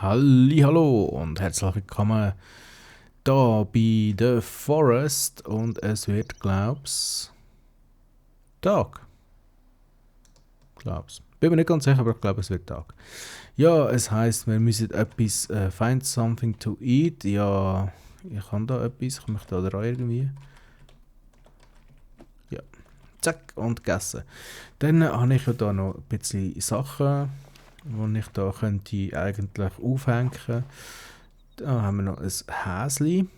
Hallo und herzlich willkommen da bei The Forest und es wird, glaub's, Tag. Glaub's. Bin mir nicht ganz sicher, aber ich glaube, es wird Tag. Ja, es heisst, wir müssen etwas find something to eat. Ja, ich habe da etwas, ich möchte da rein irgendwie. Ja, zack, und gegessen. Dann habe ich ja da noch ein bisschen Sachen, die ich da könnte eigentlich aufhängen. Da haben wir noch ein Häsli.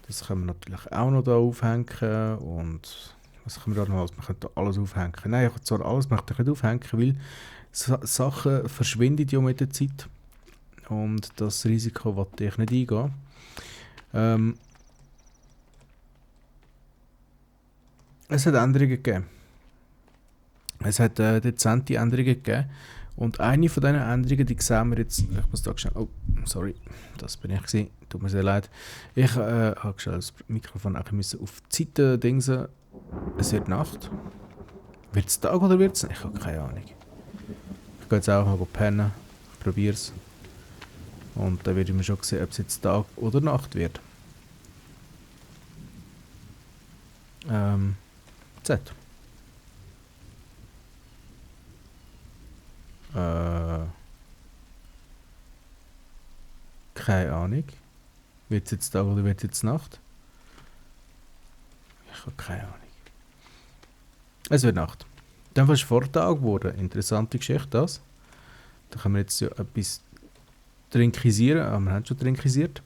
Das können wir natürlich auch noch da aufhängen. Und was können wir da noch alles? Wir können da alles aufhängen. Nein, ich zwar alles möchte ich nicht aufhängen, weil Sachen verschwinden ja mit der Zeit. Und das Risiko wollte ich nicht eingehen. Es hat Änderungen gegeben. Es hat dezente Änderungen gegeben. Und eine von diesen Änderungen, die sehen wir jetzt. Ich muss da schnell. Oh, sorry, das bin ich gewesen. Tut mir sehr leid. Ich habe schnell das Mikrofon auch müssen auf die Seite dingsen. Es wird Nacht. Wird es Tag oder wird es nicht? Ich habe keine Ahnung. Ich gehe jetzt auch mal pennen. Ich probiere es. Und dann werde ich mir schon sehen, ob es jetzt Tag oder Nacht wird. Z. Keine Ahnung. Wird es jetzt Tag oder wird es jetzt Nacht? Ich habe keine Ahnung. Es wird Nacht. Dann war es vor Tag geworden. Interessante Geschichte das. Da können wir jetzt ja etwas trinkisieren. Ah, wir haben schon trinkisiert.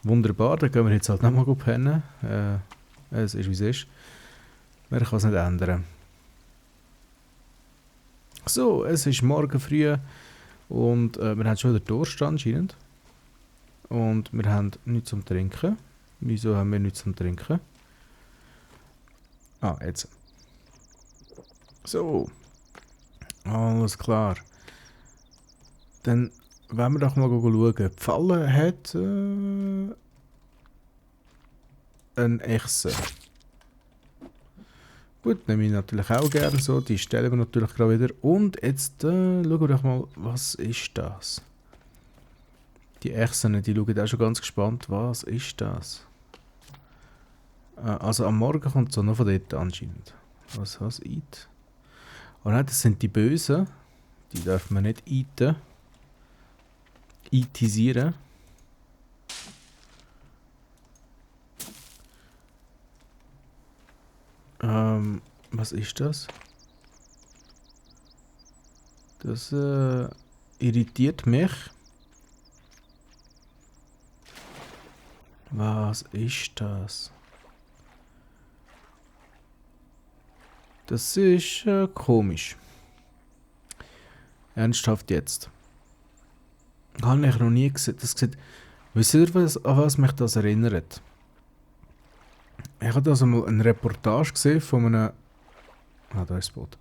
Wunderbar, dann gehen wir jetzt halt nochmal pennen. Es ist wie es ist. Man kann es nicht ändern. So, es ist morgen früh und wir haben schon wieder Durst anscheinend. Und wir haben nichts zum Trinken. Wieso haben wir nichts zum Trinken? Ah, jetzt. So. Alles klar. Dann wollen wir doch mal schauen. Die Falle hat ein Echse. Gut, nehme ich natürlich auch gerne so. Die stellen wir natürlich gerade wieder. Und jetzt schauen wir doch mal, was ist das? Die Echsen, die schauen auch schon ganz gespannt. Was ist das? Also am Morgen kommt es noch von dort anscheinend. Was eat? Oh nein, das sind die Bösen. Die darf man nicht eaten. Eatisieren. Was ist das? Das irritiert mich. Was ist das? Das ist komisch. Ernsthaft jetzt. Habe ich noch nie gesehen. Das sieht, wisst ihr, an was mich das erinnert? Ich habe also mal eine Reportage gesehen von einem. Ah, da ist das Boot.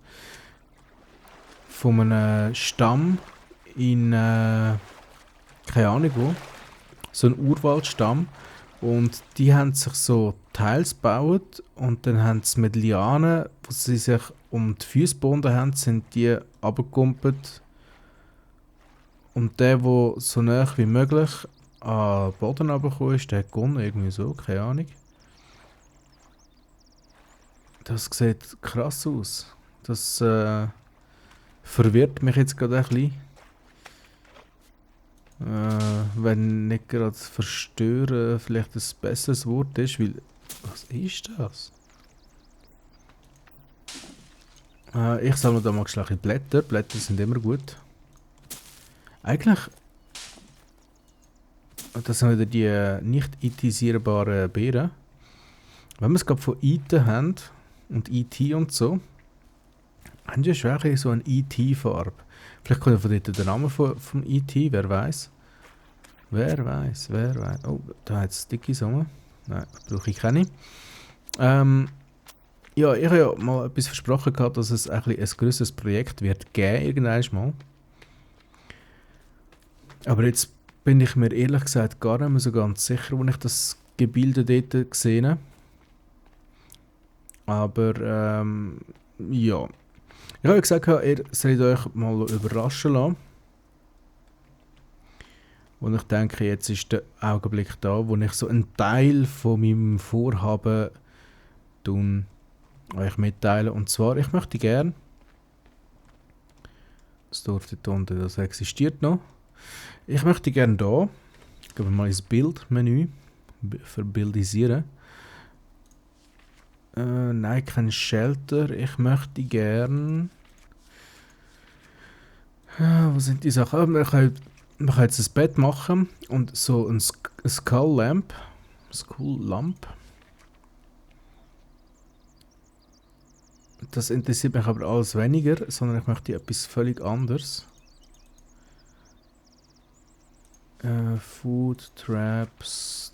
Von einem Stamm in. Keine Ahnung wo. So ein Urwaldstamm. Und die haben sich so Teils gebaut und dann haben sie mit Lianen, wo sie sich um die Füße gebunden haben, sind die runtergekumpelt. Und der so nah wie möglich an den Boden runtergekommen ist, der hat gewonnen, irgendwie so, keine Ahnung. Das sieht krass aus. Das verwirrt mich jetzt gerade ein bisschen. Wenn nicht gerade verstören vielleicht ein besseres Wort ist, weil... Was ist das? Ich sammle da mal schlache Blätter. Blätter sind immer gut. Eigentlich... Das sind wieder die nicht eatisierbaren Beeren. Wenn wir es gerade von Eaten haben und E.T. und so, haben die schon eigentlich so eine E.T.-Farbe. Vielleicht kommt ja von dort der Name vom E.T., wer weiß. Wer weiß. Oh, da hat es dicke Sonne. Nein, brauche ich keine. Ja, ich habe ja mal etwas versprochen gehabt, dass es ein grösseres Projekt wird geben, irgendwann mal. Aber jetzt bin ich mir ehrlich gesagt gar nicht mehr so ganz sicher, wo ich das Gebilde dort gesehen habe. Aber, ja. Ich habe ja gesagt, ihr sollt euch mal überraschen lassen. Und ich denke, jetzt ist der Augenblick da, wo ich so einen Teil von meinem Vorhaben euch mitteilen. Und zwar, ich möchte gerne, das dürfte da unten, das existiert noch, ich möchte gerne da, gehen wir mal ins Bildmenü, verbildisieren. Nein, kein Shelter, ich möchte gerne... wo sind die Sachen? Man kann jetzt ein Bett machen und so ein Skull Lamp. Das interessiert mich aber alles weniger, sondern ich möchte etwas völlig anderes. Food Traps,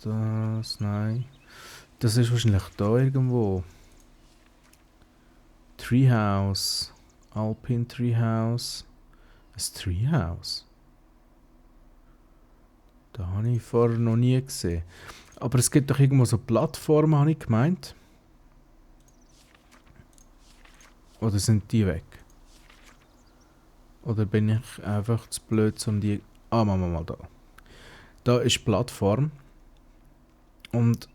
nein. Das ist wahrscheinlich da irgendwo. Treehouse. Alpine Treehouse. Ein Treehouse? Da habe ich vorher noch nie gesehen. Aber es gibt doch irgendwo so Plattformen, habe ich gemeint. Oder sind die weg? Oder bin ich einfach zu blöd, um die... Ah, machen wir mal da. Da ist Plattform. Und...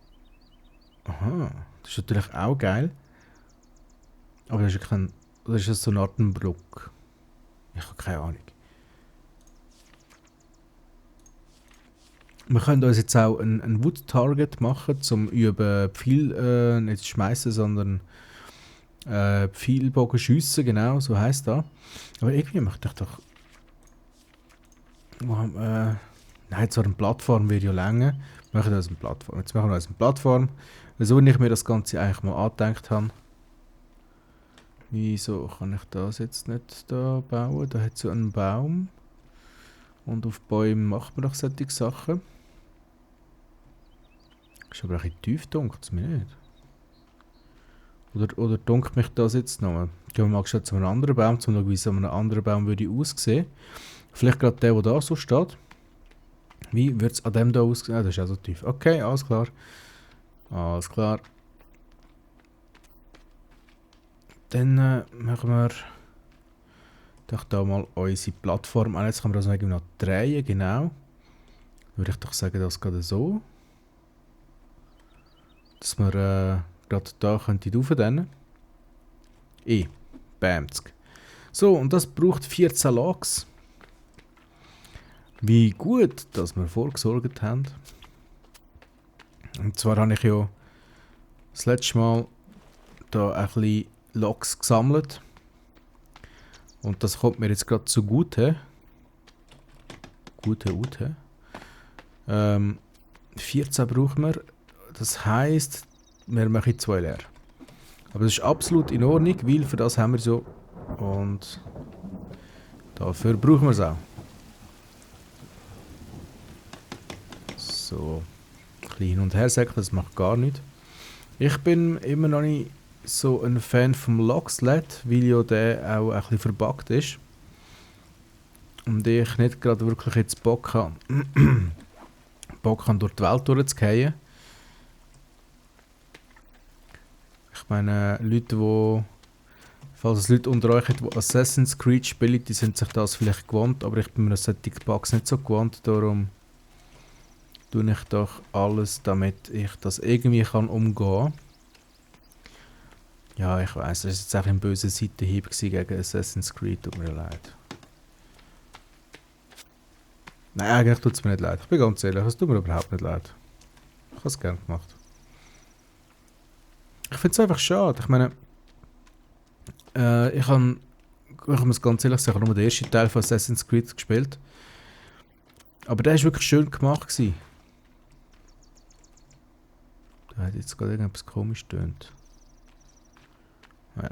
Aha, das ist natürlich auch geil. Aber das ist ja kein... Oder ist das so eine Art Brücke? Ich habe keine Ahnung. Wir können uns jetzt auch ein Wood-Target machen, zum üben Pfeil nicht schmeißen, sondern Pfeilbogen schiessen, genau, so heisst das. Aber irgendwie möchte ich doch... nein, so eine Plattform würde ja länger. Wir machen uns eine Plattform. Jetzt machen wir uns eine Plattform. Wieso ich mir das Ganze eigentlich mal angedenkt habe. Wieso kann ich das jetzt nicht da bauen? Da hat es so einen Baum. Und auf Bäumen macht man doch solche Sachen. Ist aber ein bisschen tief, dunkt es mir nicht. Oder dunkelt mich das jetzt noch? Gehen wir mal schnell zu einem anderen Baum, um zu schauen, wie so ein anderer Baum würde aussehen. Vielleicht gerade der da so steht. Wie würde es an dem da aussehen? Ah, das ist auch so tief. Okay, alles klar. Alles klar. Dann machen wir doch da mal unsere Plattform an. Jetzt kann man das noch drehen, genau. Würde ich doch sagen, das geht so. Dass wir gerade da könnte raufdehnen. Bamsk. So, und das braucht 14 Logs. Wie gut, dass wir vorgesorgt haben. Und zwar habe ich ja das letzte Mal da ein bisschen Logs gesammelt. Und das kommt mir jetzt gerade zugute. 14 brauchen wir. Das heisst, wir machen 2 leer. Aber das ist absolut in Ordnung, weil für das haben wir so. Und dafür brauchen wir es auch. So. Ein bisschen hin und her säckeln, das macht gar nichts. Ich bin immer noch nicht so ein Fan vom Logsled, weil ja der auch ein bisschen verbuggt ist. Und ich nicht gerade wirklich jetzt Bock habe, durch die Welt durchzugehen. Ich meine, Leute, die, falls es Leute unter euch hat, die Assassin's Creed spielen, die sind sich das vielleicht gewohnt, aber ich bin mir solche Bugs nicht so gewohnt, darum tue ich doch alles, damit ich das irgendwie kann umgehen. Ja, ich weiss, das war jetzt auch ein böser Seitenhieb gegen Assassin's Creed, tut mir leid. Nein, eigentlich tut es mir nicht leid. Ich bin ganz ehrlich, es tut mir überhaupt nicht leid. Ich habe es gerne gemacht. Ich finde es einfach schade. Ich meine, ich muss ganz ehrlich sagen, nur den ersten Teil von Assassin's Creed gespielt. Aber der war wirklich schön gemacht gewesen. Da hat jetzt gerade irgendetwas komisch getönt. Naja.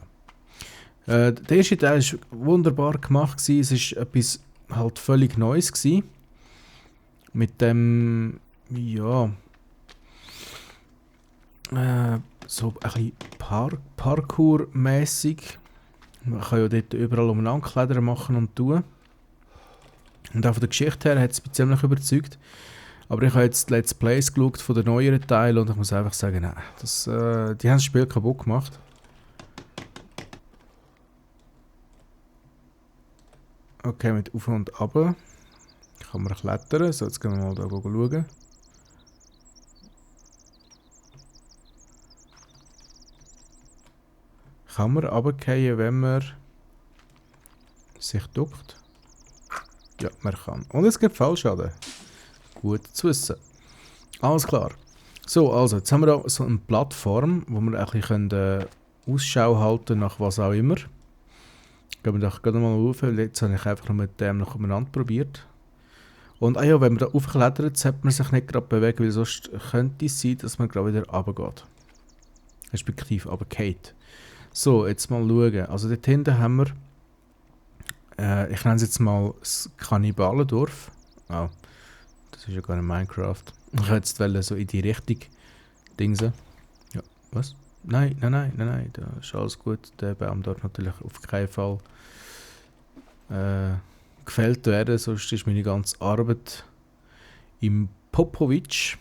Der erste Teil war wunderbar gemacht gewesen. Es war etwas halt völlig Neues gewesen. Mit dem, ja, so ein bisschen Parkour-mässig. Man kann ja dort überall umeinander klettern machen und tun. Und auch von der Geschichte her hat es mich ziemlich überzeugt. Aber ich habe jetzt Let's Plays geschaut von den neueren Teilen und ich muss einfach sagen, nein, die haben das Spiel kaputt gemacht. Okay, mit Auf und Ab. Kann man klettern. So, jetzt gehen wir mal da schauen. Kann man runterfallen, wenn man sich duckt? Ja, man kann. Und es gibt Fallschaden. Gut zu wissen. Alles klar. So, also, jetzt haben wir da so eine Plattform, wo wir ein bisschen Ausschau halten nach was auch immer. Gehen wir doch gerade mal rauf, weil jetzt habe ich einfach nur mit dem noch umeinander probiert. Und ja, wenn man da aufklettert, sollte man sich nicht gerade bewegen, weil sonst könnte es sein, dass man gerade wieder runtergeht. Respektive runtergeht. So, jetzt mal schauen. Also dort hinten haben wir, ich nenne es jetzt mal das Kannibalendorf. Oh, das ist ja gar nicht Minecraft. Ich wollte jetzt so in die Richtung dingsen. Ja, was? Nein, da ist alles gut. Der Baum darf natürlich auf keinen Fall gefällt werden, sonst ist meine ganze Arbeit im Popovic.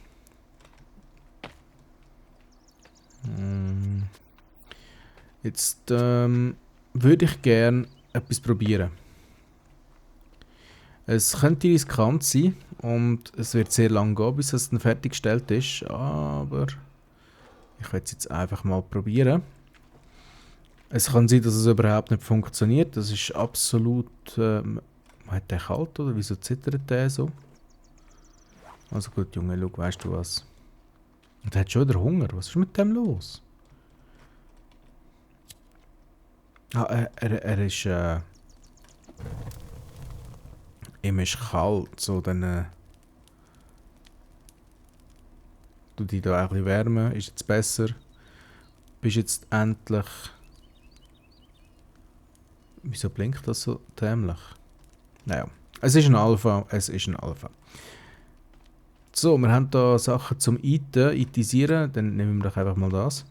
Jetzt würde ich gerne etwas probieren. Es könnte riskant sein und es wird sehr lang gehen, bis es dann fertiggestellt ist, aber ich werde es jetzt einfach mal probieren. Es kann sein, dass es überhaupt nicht funktioniert. Das ist absolut... hat der kalt oder wieso zittert der so? Also gut, Junge, schau, weißt du was? Und der hat schon wieder Hunger. Was ist mit dem los? Ah, er ist... ihm ist kalt, so dann... du dich da ein bisschen wärmen, ist jetzt besser. Bist jetzt endlich... Wieso blinkt das so dämlich? Naja, es ist ein Alpha, So, wir haben da Sachen zum Itisieren, dann nehmen wir doch einfach mal das.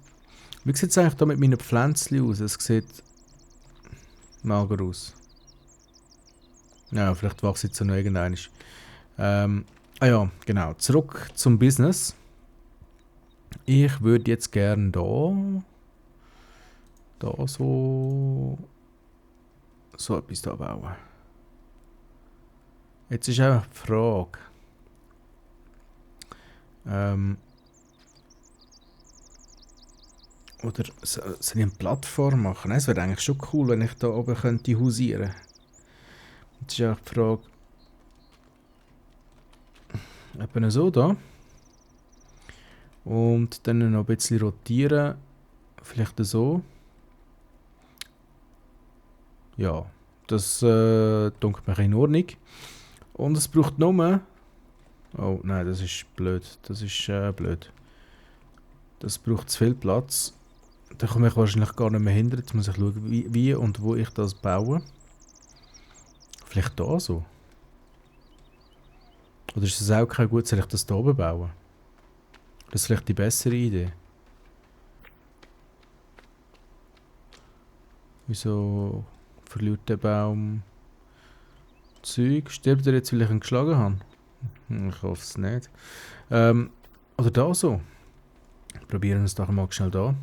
Wie sieht es eigentlich da mit meinen Pflänzchen aus? Es sieht mager aus. Ja, vielleicht wachse ich jetzt noch irgendein. Ja, genau. Zurück zum Business. Ich würde jetzt gerne da so etwas da bauen. Jetzt ist einfach die Frage. Oder soll ich eine Plattform machen? Es wäre eigentlich schon cool, wenn ich da oben könnte hausieren. Jetzt ist einfach die Frage. Etwa so da. Und dann noch ein bisschen rotieren. Vielleicht so. Ja, das dunkelt mir in Ordnung. Und es braucht nur... Oh nein, das ist blöd. Das ist blöd. Das braucht zu viel Platz. Da komme ich wahrscheinlich gar nicht mehr hinter. Jetzt muss ich schauen, wie und wo ich das baue. Vielleicht da so. Oder ist das auch kein gut, soll ich das da oben bauen? Das ist vielleicht die bessere Idee. Wieso verliert der Baum Zeug? Stirbt er jetzt, weil ich ihn geschlagen habe? Ich hoffe es nicht. Oder da so. Probieren wir es doch mal schnell da.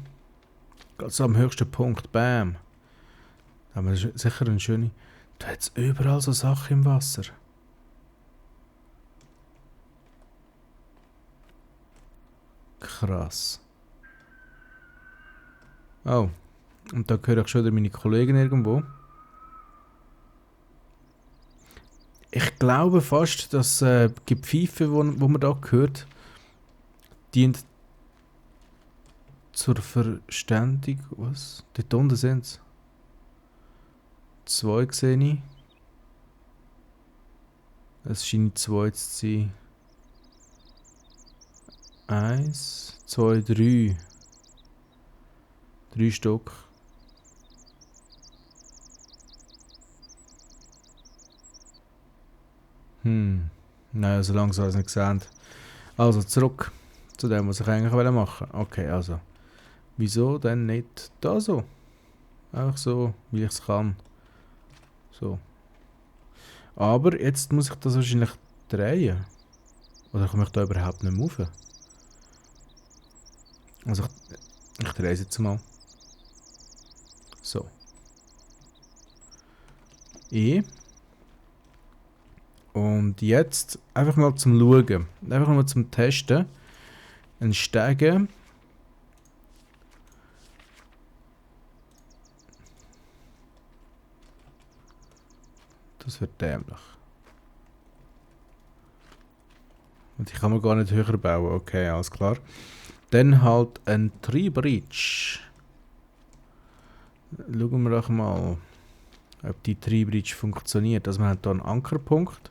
Ganz am höchsten Punkt. Bam. Da haben wir sicher eine schöne... Da hat es überall so Sachen im Wasser. Krass. Oh. Und da höre ich schon wieder meine Kollegen irgendwo. Ich glaube fast, dass Gepfeife, wo man da hört, dient zur Verständigung. Was? Dort unten sind es. 2 sehe ich. Es scheint 2 zu sein. 1, 2, 3. 3 Stück. Nein, so langsam habe ich es nicht gesehen. Also zurück zu dem, was ich eigentlich machen wollte. Okay, also. Wieso denn nicht da so? Einfach so, wie ich es kann. So. Aber jetzt muss ich das wahrscheinlich drehen. Oder komme ich da überhaupt nicht mehr rauf? Also ich drehe es jetzt mal. So. E. Und Und jetzt einfach mal zum Schauen. Einfach mal zum Testen. Ein Stege. Das wird dämlich. Und ich kann mir gar nicht höher bauen. Okay, alles klar. Dann halt ein Tree-Bridge. Schauen wir doch mal, ob die Tree-Bridge funktioniert. Also man hat hier einen Ankerpunkt.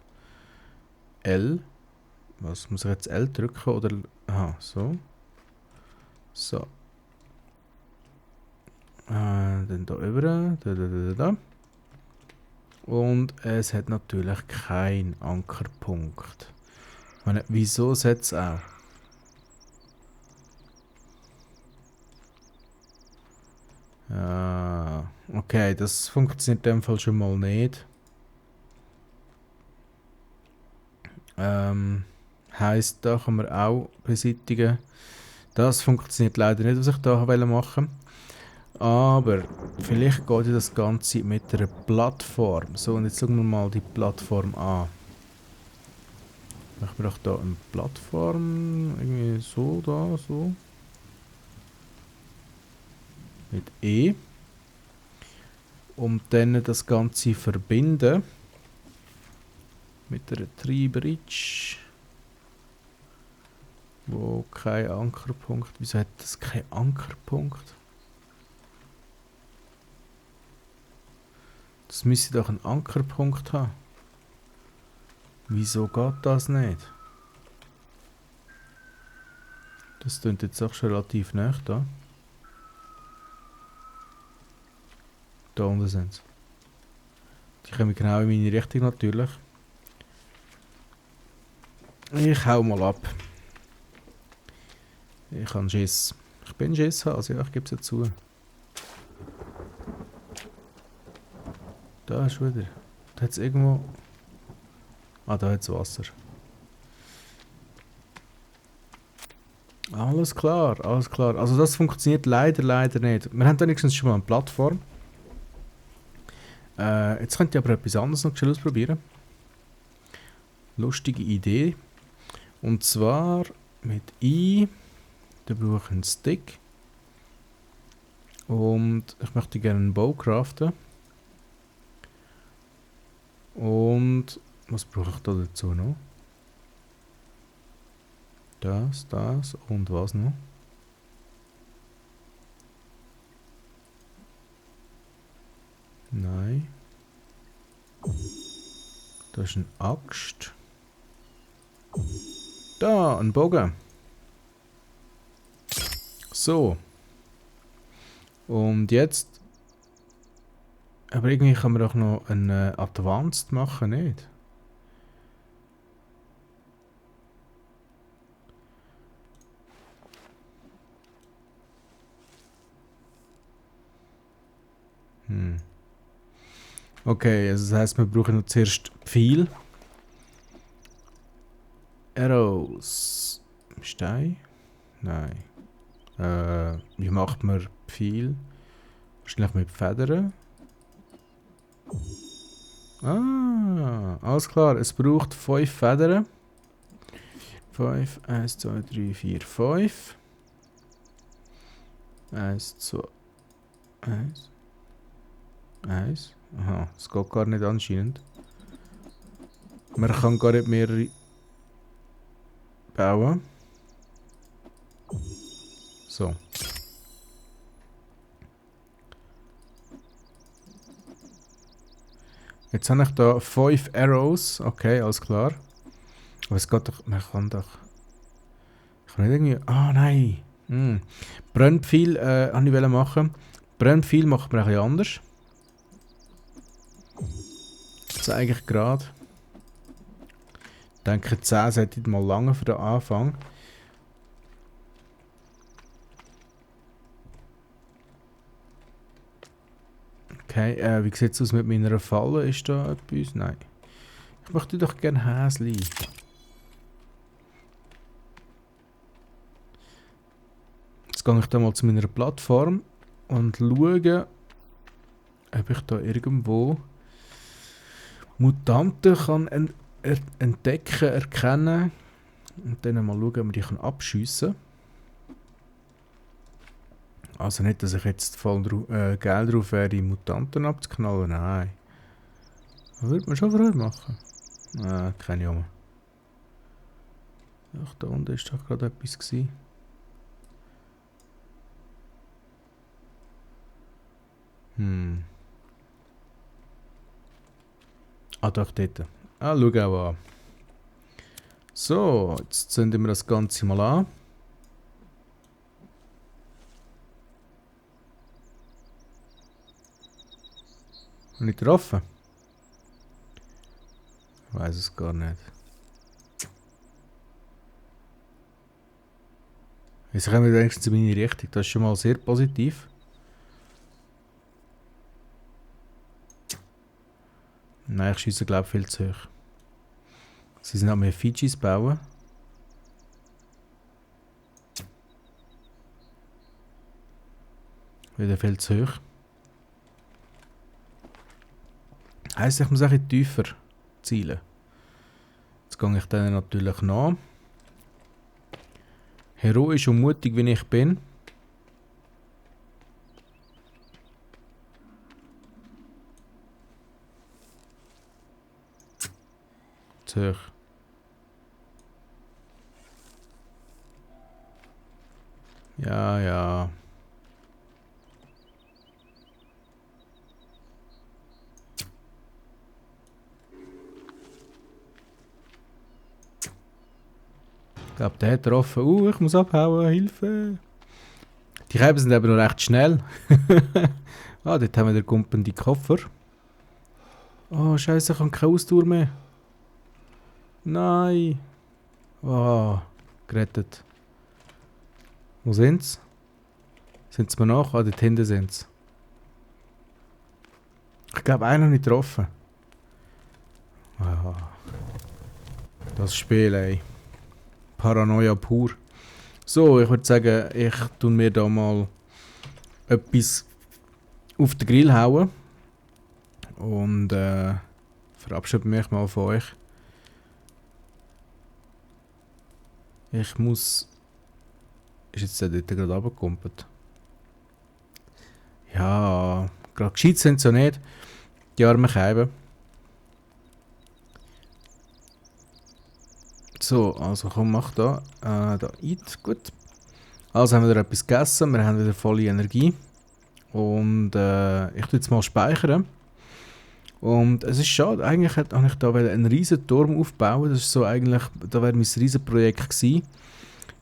L. Was muss ich jetzt L drücken oder... Aha, so. So. Dann da über. Da. Und es hat natürlich keinen Ankerpunkt. Ich meine, wieso setzt es auch? Okay, das funktioniert in dem Fall schon mal nicht. Heisst, da kann man auch beseitigen. Das funktioniert leider nicht, was ich da machen wollte. Aber vielleicht geht ja das Ganze mit einer Plattform. So, und jetzt schauen wir mal die Plattform an. Machen wir doch da eine Plattform. Irgendwie so, da, so. Mit E. Und dann das Ganze verbinden. Mit einer Tree-Bridge. Wo kein Ankerpunkt. Wieso hat das keinen Ankerpunkt? Das müsste doch einen Ankerpunkt haben. Wieso geht das nicht? Das klingt jetzt auch schon relativ nah da. Da unten sind sie. Die kommen genau in meine Richtung natürlich. Ich hau mal ab. Ich habe Schiss. Ich bin Schisshase, ja, ich gebe es ja zu. Da ist wieder. Da hat es irgendwo... Ah, da hat es Wasser. Alles klar, alles klar. Also das funktioniert leider nicht. Wir haben wenigstens schon mal eine Plattform. Jetzt könnt ihr aber etwas anderes noch schnell ausprobieren. Lustige Idee. Und zwar mit I. Da brauche ich einen Stick. Und ich möchte gerne einen Bow craften. Und was brauche ich da dazu noch? Das und was noch? Nein. Das ist eine Axt. Da, ein Bogen. So. Und jetzt... Aber irgendwie kann man doch noch einen Advanced machen, nicht? Okay, also das heisst, wir brauchen noch zuerst Pfeil. Arrows. Stein? Nein. Wie macht man Pfeil? Wahrscheinlich mit Federn. Ah, alles klar. Es braucht 5 Federn. 5, 1, 2, 3, 4, 5. 1, 2, 1. 1. Aha, das geht gar nicht anscheinend. Man kann gar nicht mehrere bauen. So. Jetzt habe ich da 5 Arrows. Okay, alles klar. Aber es geht doch... Man kann doch... Ich kann nicht irgendwie... Ah, nein! Brennpfeil wollte ich machen. Brennpfeil macht man ein bisschen anders. Das eigentlich gerade. Ich denke, 10 sollte mal lange für den Anfang. Okay, wie sieht es aus mit meiner Falle? Ist da etwas? Nein. Ich möchte doch gerne Häsli. Jetzt gehe ich da mal zu meiner Plattform und schaue, ob ich da irgendwo Mutanten kann entdecken, erkennen und dann mal schauen, ob man die abschiessen kann. Also nicht, dass ich jetzt voll geil drauf wäre, die Mutanten abzuknallen, nein. Das würde man schon früher machen. Keine Ahnung. Ach, da unten ist doch gerade etwas gewesen. Doch dort. Schau auch an. So, jetzt zünden wir das Ganze mal an. Nicht getroffen? Ich weiß es gar nicht. Jetzt kommen wir wenigstens in meine Richtung. Das ist schon mal sehr positiv. Nein, ich schiesse glaube ich viel zu hoch. Sie sind auch mehr Fidschis bauen. Wieder viel zu hoch. Heisst, ich muss ein bisschen tiefer zielen. Jetzt gehe ich denen natürlich nach. Heroisch und mutig, wie ich bin. Zu hoch. Ja, ja. Ich glaube, der hat getroffen. Ich muss abhauen, Hilfe. Die Käben sind eben noch recht schnell. Dort haben wir den gumpenden Koffer. Oh, Scheiße, ich habe keine Ausdauer mehr. Nein. Gerettet. Wo sind sie? Sind sie mir nach? Dort hinten sind sie. Ich glaube, einer nicht getroffen. Das Spiel, ey. Paranoia pur. So, ich würde sagen, ich tue mir da mal etwas auf den Grill hauen. Und verabschiede mich mal von euch. Ich muss... Ist jetzt der dort gerade runtergekumpelt? Ja, gerade gescheit sind sie ja nicht. Die armen Käben. So, also komm, mach da. Da eat, gut. Also haben wir wieder etwas gegessen, wir haben wieder volle Energie. Und ich tue jetzt mal speichern. Und es ist schade, eigentlich hätte ich da einen riesen Turm aufbauen. Das ist so eigentlich, da wäre mein Riesenprojekt gewesen.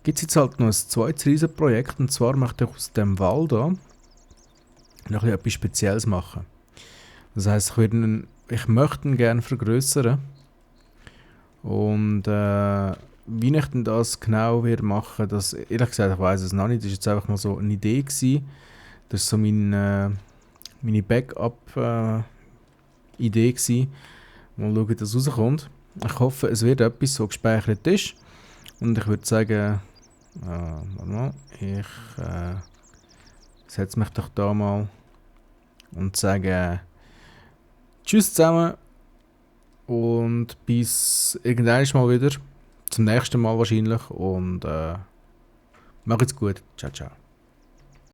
Gibt es jetzt halt noch ein zweites Riesenprojekt, und zwar möchte ich aus dem Wall da noch etwas Spezielles machen. Das heisst, ich möchte ihn gerne vergrößern. Und wie ich denn das genau werde machen, das, ehrlich gesagt, ich weiß es noch nicht. Das war jetzt einfach mal so eine Idee gewesen. Das ist so meine Backup-Idee gewesen. Mal schauen, wie das rauskommt. Ich hoffe, es wird etwas, so gespeichert ist. Und ich würde sagen, ich setze mich doch da mal und sage Tschüss zusammen und bis irgendwann mal wieder. Zum nächsten Mal wahrscheinlich und macht's gut. Ciao, ciao.